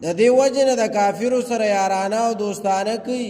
د دې وجه نه د کافرو سره یارانه او دوستانه کوي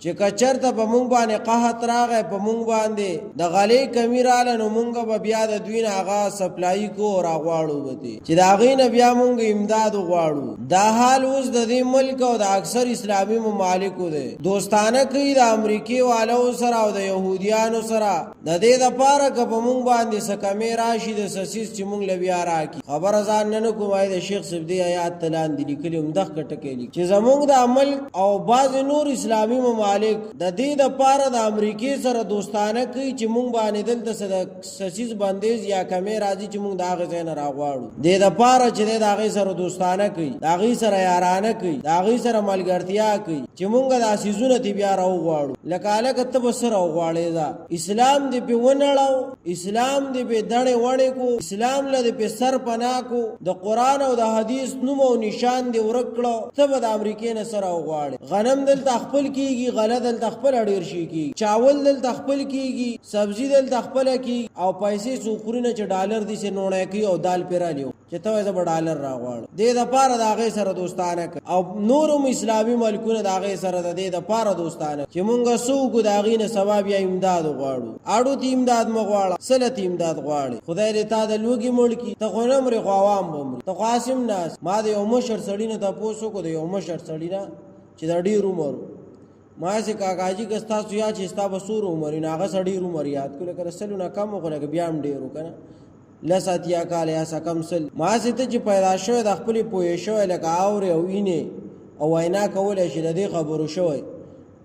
چې کچرته په مونږ باندې قحط راغی په مونږ باندې د غلې کمی راله نو مونږ به بیا د دوی نه هغه سپلای کو راغواړو به چې د هغې نه بیا مونږ امداد وغواړو. دا حال اوس د دې ملک او د اکثر اسلامي ممالکو دی. دوستانه کوي د امریکې والو سره او د یهودیانو سره د دې دپاره که په مونږ باندې څه کمې راشي د سسیس چې مونږ له بیا راکړي. خبره ځان نه کوم وایي د شیخ صاحب دې آیات ته لاندې لیکلي همدغه ټکی لیکي چې زمونږ د ملک او بعضې نور اسلامي ممالک د دې دپاره د امریکې سره دوستانه کوي چې مونږ باندې دلته څه د سسیس بندیز یا کمې راځي چې مونږ د هغې ځای نه راغواړو. دې دپاره چې دی د هغې سره دوستانه کوي، د هغې سره یارانه کوي، د هغې سره ملګرتیا کوي چې مونږ دا څیزونه ترې بیا راوغواړو. لکه هلکه ته به څه راوغواړې ده؟ اسلام دې پې ونړو، اسلام دې پې دڼې وڼې کو، اسلام له دې پې سر پناه کو، د قرآن او د حدیث نوم او نشان دې ورک کړو، ته به د امریکې نه څه راوغواړې؟ غنم دلته خپل کېږي، غله دلته خپله ډېر شي کېږي، چاول دلته خپل کېږي، سبزي دلته خپله کېږي، او پیسې څوک خوري نه چې ډالر دې سې نوڼی کوي او دال پې رالیو چې ته وایې زه به ډالر راغواړم. دې دپاره د هغې سره دوستانه کوي او نور هم اسلامي ملکونه د هغې سره د دې دپاره دوستانه چې مونږ څه وکړو د هغې نه سبا بیا امداد وغواړو. اړو ته امداد مه غواړه، سله ته امداد غواړې. خدای دې تا د لوږې مړ کړي، ته خو نه مرې خو عوام به مري. ته خو هسې ناست. ما د یو مشر سړي نه تپوس وکړو، د یو مشر سړي نه چې د ډېر عمر ما هسې کاکاجي که ستاسو یاد چې ستا به څومره عمر وي نو هغه څه ډېر عمر یاد کړو لکه د سلو نه کم وخو لکه بیا هم ډېر و که نه لس اتیا کاله یا څه کم سل. ما هسې ته چې پیدا شوی د خپلې پوهې شوی لکه اورې او وینې او وینا کولی شي د دې خبرو شوی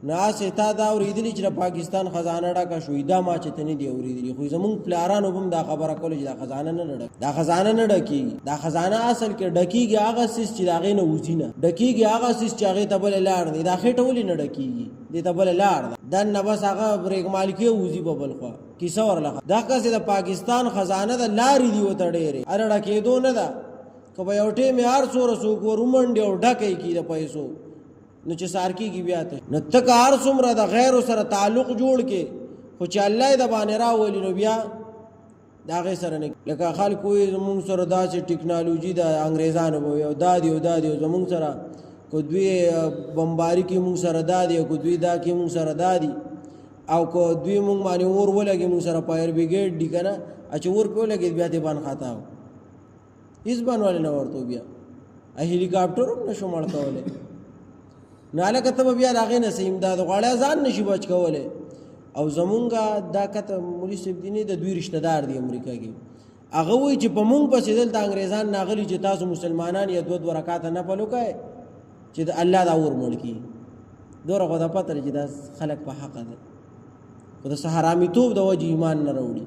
نو هسې تا دا اورېدلي چې د پاکستان خزانه ډکه شوې دا ما چې ته نه دي اورېدلي. خو زمونږ پلارانو به هم دا خبره کوله چې دا خزانه نه ډک دا خزانه نه ډکېږي. دا خزانه اصل کې ډکېږي هغه څیز چې د هغې نه وځي نه، ډکېږي هغه څیز چې هغې ته بلې لار دی. دا خېټه ولې نه ډکېږي؟ دې ته بلې لار ده دننه بس هغه برېګمالکې وځي په بل خوا کیسه ورله. دغسې د پاکستان خزانه د لارې دي ورته ډېرې هره ډکېدو نه ده. که به یو ټیم یې هر څومره څوک ور ومنډي او ډکه یې کړي د پیسو نو چې سار کېږي بیا ته نو ته که هر څومره د غیرو سره تعلق جوړ کې خو چې الله یې د باندې راولي نو بیا د هغې سره نه. لکه خلک وایي زمونږ سره داسې ټکنالوژي د انګریزانو به وي او دا دي او دا دي او زمونږ سره که دوی بمباري کې مونږ سره دا دي او که دوی دا کې مونږ سره دا دي او که دوی مونږ باندې اور ولګي مونږ سره فایر بریګیډ دي که نه چې اور پې ولګېد بیا دې باندې خطا و هېڅ باندې ولې نه ورته بیا هلیکاپټر هم نه شو مړ کولی نو هلکه ته به بیا د هغې نه څه امداد غواړې ځان نه شي بچ کولی. او زمونږ دا کته مولي صاحب دي نه د دوی رشته دار دي امریکا کې هغه وایي چې په مونږ پسې دلته انګریزان ناغلي چې تاسو مسلمانان یا دوه دوه رکاته نفل وکئ چې د الله دا اور مړ کړي. دومره خو ته پته لري چې دا خلک په حقه ده خو د څه حرامیتوب د وجې ایمان نه راوړي.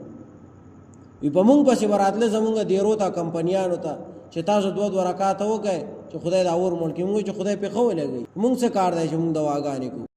وي په مونږ پسې به راتله زمونږ دیرو ته کمپنیانو ته چې تاسو دوه دوه رکاته وکئ چې خدای دا اور مړ کړي. مونږ چې خدای پې ښه ولګوي مونږ څه کار دی چې مونږ دواګانې کوو.